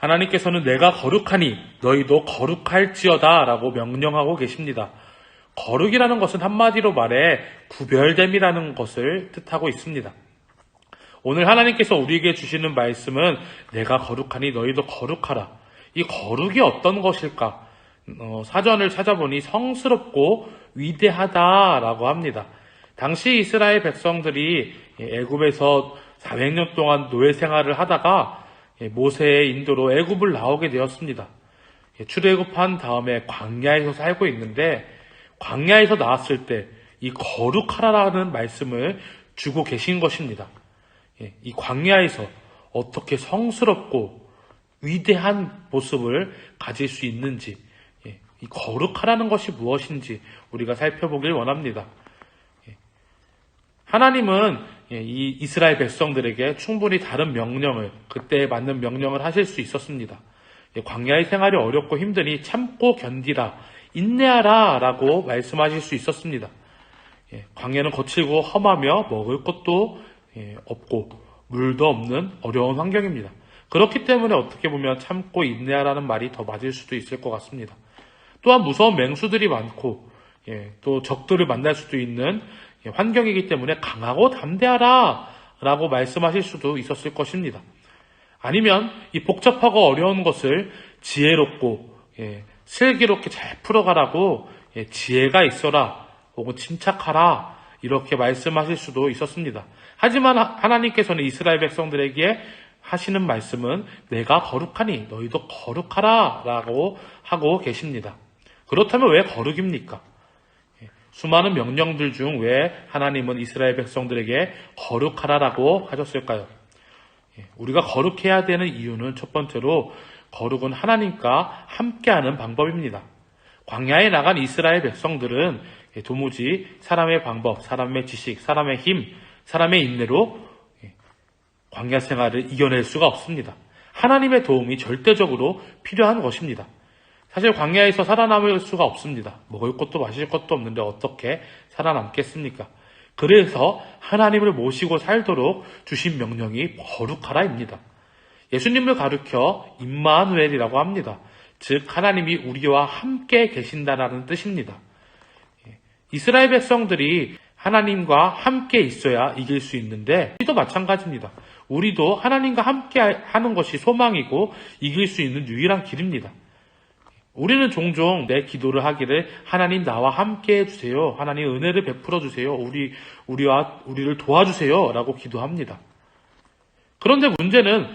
하나님께서는 내가 거룩하니 너희도 거룩할지어다 라고 명령하고 계십니다. 거룩이라는 것은 한마디로 말해 구별됨이라는 것을 뜻하고 있습니다. 오늘 하나님께서 우리에게 주시는 말씀은 내가 거룩하니 너희도 거룩하라. 이 거룩이 어떤 것일까? 사전을 찾아보니 성스럽고 위대하다라고 합니다. 당시 이스라엘 백성들이 애굽에서 400년 동안 노예 생활을 하다가 모세의 인도로 애굽을 나오게 되었습니다. 출애굽한 다음에 광야에서 살고 있는데 광야에서 나왔을 때 이 거룩하라라는 말씀을 주고 계신 것입니다. 이 광야에서 어떻게 성스럽고 위대한 모습을 가질 수 있는지, 이 거룩하라는 것이 무엇인지 우리가 살펴보길 원합니다. 하나님은 이 이스라엘 백성들에게 충분히 다른 명령을, 그때에 맞는 명령을 하실 수 있었습니다. 광야의 생활이 어렵고 힘드니 참고 견디라, 인내하라 라고 말씀하실 수 있었습니다. 광야는 거칠고 험하며 먹을 것도 없고 물도 없는 어려운 환경입니다. 그렇기 때문에 어떻게 보면 참고 인내하라는 말이 더 맞을 수도 있을 것 같습니다. 또한 무서운 맹수들이 많고 또 적들을 만날 수도 있는 환경이기 때문에 강하고 담대하라 라고 말씀하실 수도 있었을 것입니다. 아니면 이 복잡하고 어려운 것을 지혜롭고 슬기롭게 잘 풀어가라고 지혜가 있어라 혹은 침착하라 이렇게 말씀하실 수도 있었습니다. 하지만 하나님께서는 이스라엘 백성들에게 하시는 말씀은 내가 거룩하니 너희도 거룩하라 라고 하고 계십니다. 그렇다면 왜 거룩입니까? 수많은 명령들 중 왜 하나님은 이스라엘 백성들에게 거룩하라라고 하셨을까요? 우리가 거룩해야 되는 이유는 첫 번째로 거룩은 하나님과 함께하는 방법입니다. 광야에 나간 이스라엘 백성들은 도무지 사람의 방법, 사람의 지식, 사람의 힘, 사람의 인내로 광야 생활을 이겨낼 수가 없습니다. 하나님의 도움이 절대적으로 필요한 것입니다. 사실 광야에서 살아남을 수가 없습니다. 먹을 것도 마실 것도 없는데 어떻게 살아남겠습니까? 그래서 하나님을 모시고 살도록 주신 명령이 거룩하라입니다. 예수님을 가르쳐 임마누엘이라고 합니다. 즉 하나님이 우리와 함께 계신다라는 뜻입니다. 이스라엘 백성들이 하나님과 함께 있어야 이길 수 있는데 우리도 마찬가지입니다. 우리도 하나님과 함께 하는 것이 소망이고 이길 수 있는 유일한 길입니다. 우리는 종종 내 기도를 하기를 하나님 나와 함께 해주세요. 하나님 은혜를 베풀어 주세요. 우리를 도와주세요. 라고 기도합니다. 그런데 문제는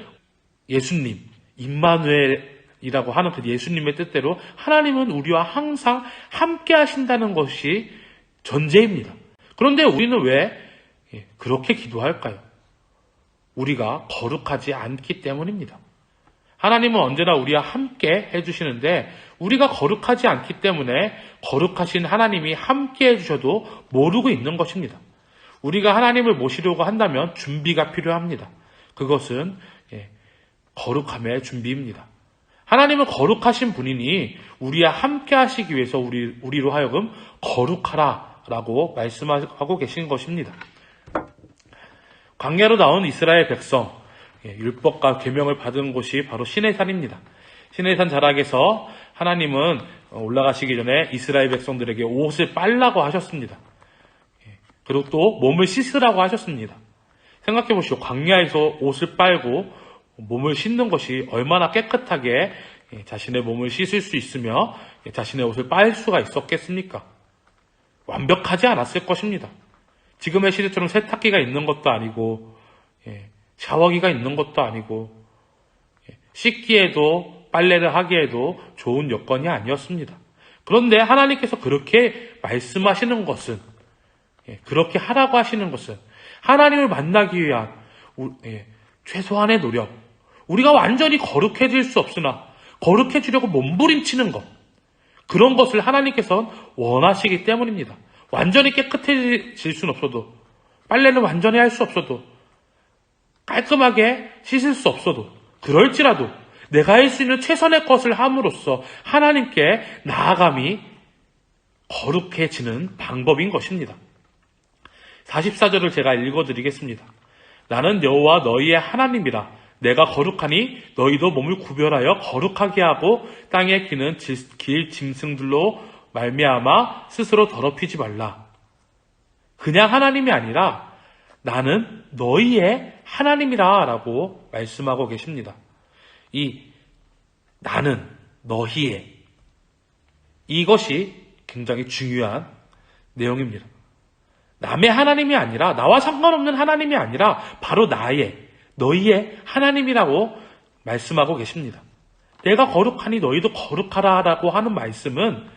예수님, 임마누엘이라고 하는 그 예수님의 뜻대로 하나님은 우리와 항상 함께 하신다는 것이 전제입니다. 그런데 우리는 왜 그렇게 기도할까요? 우리가 거룩하지 않기 때문입니다. 하나님은 언제나 우리와 함께 해주시는데 우리가 거룩하지 않기 때문에 거룩하신 하나님이 함께 해주셔도 모르고 있는 것입니다. 우리가 하나님을 모시려고 한다면 준비가 필요합니다. 그것은 거룩함의 준비입니다. 하나님은 거룩하신 분이니 우리와 함께 하시기 위해서 우리로 하여금 거룩하라 라고 말씀하고 계신 것입니다. 광야로 나온 이스라엘 백성, 율법과 계명을 받은 곳이 바로 시내산입니다. 시내산 자락에서 하나님은 올라가시기 전에 이스라엘 백성들에게 옷을 빨라고 하셨습니다. 그리고 또 몸을 씻으라고 하셨습니다. 생각해 보시오. 광야에서 옷을 빨고 몸을 씻는 것이 얼마나 깨끗하게 자신의 몸을 씻을 수 있으며 자신의 옷을 빨 수가 있었겠습니까? 완벽하지 않았을 것입니다. 지금의 시대처럼 세탁기가 있는 것도 아니고 샤워기가 있는 것도 아니고 씻기에도 빨래를 하기에도 좋은 여건이 아니었습니다. 그런데 하나님께서 그렇게 말씀하시는 것은 그렇게 하라고 하시는 것은 하나님을 만나기 위한 최소한의 노력, 우리가 완전히 거룩해질 수 없으나 거룩해지려고 몸부림치는 것, 그런 것을 하나님께서는 원하시기 때문입니다. 완전히 깨끗해질 수는 없어도, 빨래는 완전히 할 수 없어도, 깔끔하게 씻을 수 없어도, 그럴지라도 내가 할 수 있는 최선의 것을 함으로써 하나님께 나아감이 거룩해지는 방법인 것입니다. 44절을 제가 읽어드리겠습니다. 나는 여호와 너희의 하나님이라 내가 거룩하니 너희도 몸을 구별하여 거룩하게 하고 땅에 기는 길 짐승들로 말미암아 스스로 더럽히지 말라. 그냥 하나님이 아니라 나는 너희의 하나님이라 라고 말씀하고 계십니다. 이 나는 너희의 이것이 굉장히 중요한 내용입니다. 남의 하나님이 아니라 나와 상관없는 하나님이 아니라 바로 너희의 하나님이라고 말씀하고 계십니다. 내가 거룩하니 너희도 거룩하라 라고 하는 말씀은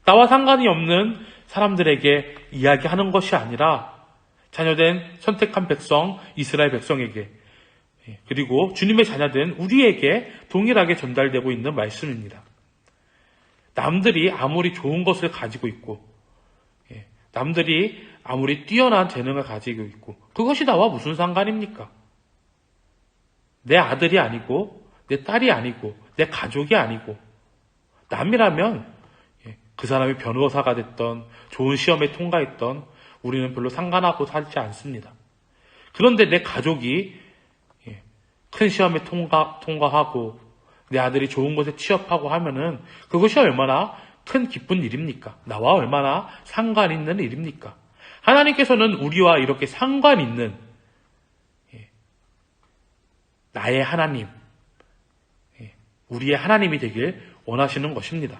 나와 상관이 없는 사람들에게 이야기하는 것이 아니라 자녀된 선택한 백성 이스라엘 백성에게 그리고 주님의 자녀된 우리에게 동일하게 전달되고 있는 말씀입니다. 남들이 아무리 좋은 것을 가지고 있고 남들이 아무리 뛰어난 재능을 가지고 있고 그것이 나와 무슨 상관입니까? 내 아들이 아니고 내 딸이 아니고 내 가족이 아니고 남이라면 그 사람이 변호사가 됐던 좋은 시험에 통과했던 우리는 별로 상관하고 살지 않습니다. 그런데 내 가족이 큰 시험에 통과하고 내 아들이 좋은 곳에 취업하고 하면은 그것이 얼마나 큰 기쁜 일입니까? 나와 얼마나 상관 있는 일입니까? 하나님께서는 우리와 이렇게 상관 있는 나의 하나님, 우리의 하나님이 되길 원하시는 것입니다.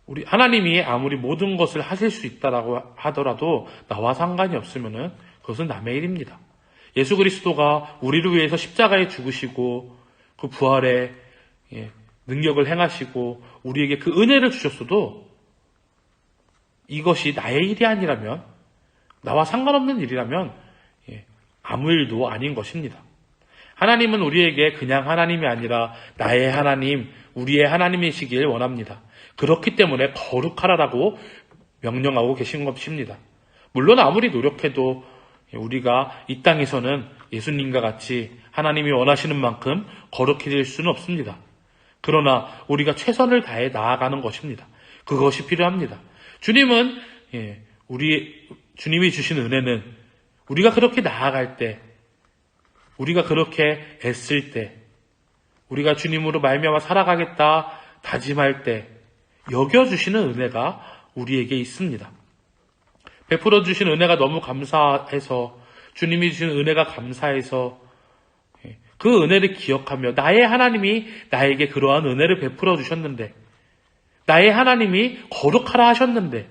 우리 하나님이 아무리 모든 것을 하실 수 있다라고 하더라도 나와 상관이 없으면은 그것은 남의 일입니다. 예수 그리스도가 우리를 위해서 십자가에 죽으시고 그 부활의 능력을 행하시고 우리에게 그 은혜를 주셨어도 이것이 나의 일이 아니라면 나와 상관없는 일이라면 아무 일도 아닌 것입니다. 하나님은 우리에게 그냥 하나님이 아니라 나의 하나님, 우리의 하나님이시길 원합니다. 그렇기 때문에 거룩하라라고 명령하고 계신 것입니다. 물론 아무리 노력해도 우리가 이 땅에서는 예수님과 같이 하나님이 원하시는 만큼 거룩해질 수는 없습니다. 그러나 우리가 최선을 다해 나아가는 것입니다. 그것이 필요합니다. 주님은 주님이 주신 은혜는 우리가 그렇게 나아갈 때, 우리가 그렇게 애쓸 때, 우리가 주님으로 말미암아 살아가겠다 다짐할 때 여겨주시는 은혜가 우리에게 있습니다. 베풀어 주신 은혜가 너무 감사해서 주님이 주신 은혜가 감사해서 그 은혜를 기억하며 나의 하나님이 나에게 그러한 은혜를 베풀어 주셨는데 나의 하나님이 거룩하라 하셨는데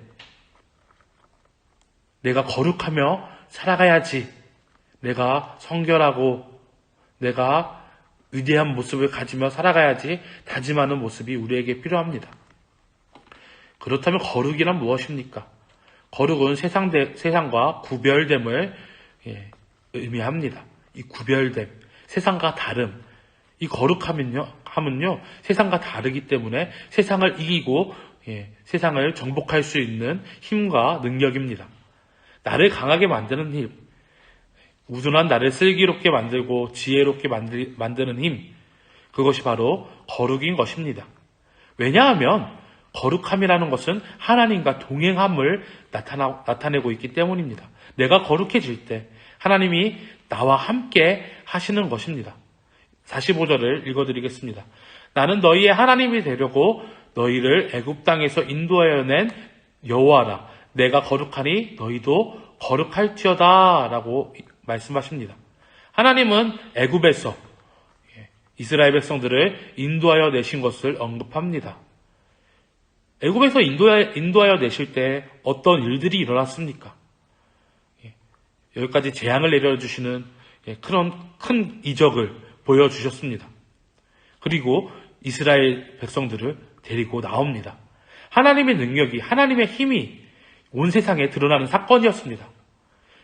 내가 거룩하며 살아가야지, 내가 성결하고 내가 위대한 모습을 가지며 살아가야지 다짐하는 모습이 우리에게 필요합니다. 그렇다면 거룩이란 무엇입니까? 거룩은 세상과 구별됨을 의미합니다. 이 구별됨, 세상과 다름, 이 거룩함은요 세상과 다르기 때문에 세상을 이기고 세상을 정복할 수 있는 힘과 능력입니다. 나를 강하게 만드는 힘, 우둔한 나를 슬기롭게 만들고 지혜롭게 만드는 힘, 그것이 바로 거룩인 것입니다. 왜냐하면 거룩함이라는 것은 하나님과 동행함을 나타내고 있기 때문입니다. 내가 거룩해질 때 하나님이 나와 함께 하시는 것입니다. 45절을 읽어드리겠습니다. 나는 너희의 하나님이 되려고 너희를 애굽 땅에서 인도하여 낸 여호와라. 내가 거룩하니 너희도 거룩할지어다 라고 말씀하십니다. 하나님은 애굽에서 이스라엘 백성들을 인도하여 내신 것을 언급합니다. 애굽에서 인도하여 내실 때 어떤 일들이 일어났습니까? 여기까지 재앙을 내려주시는 그런 큰 이적을 보여주셨습니다. 그리고 이스라엘 백성들을 데리고 나옵니다. 하나님의 능력이, 하나님의 힘이 온 세상에 드러나는 사건이었습니다.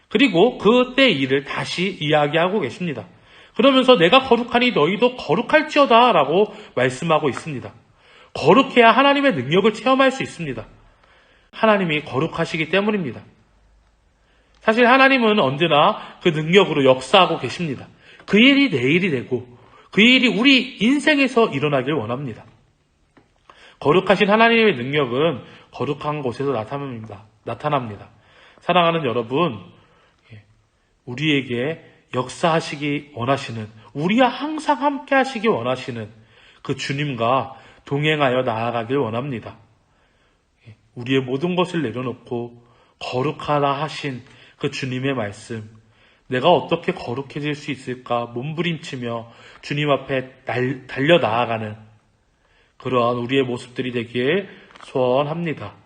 그리고 그때 일을 다시 이야기하고 계십니다. 그러면서 내가 거룩하니 너희도 거룩할지어다 라고 말씀하고 있습니다. 거룩해야 하나님의 능력을 체험할 수 있습니다. 하나님이 거룩하시기 때문입니다. 사실 하나님은 언제나 그 능력으로 역사하고 계십니다. 그 일이 내 일이 되고 그 일이 우리 인생에서 일어나길 원합니다. 거룩하신 하나님의 능력은 거룩한 곳에서 나타납니다. 사랑하는 여러분, 우리에게 역사하시기 원하시는, 우리와 항상 함께 하시기 원하시는 그 주님과 동행하여 나아가길 원합니다. 우리의 모든 것을 내려놓고 거룩하라 하신 그 주님의 말씀, 내가 어떻게 거룩해질 수 있을까 몸부림치며 주님 앞에 달려 나아가는 그러한 우리의 모습들이 되기에 소원합니다.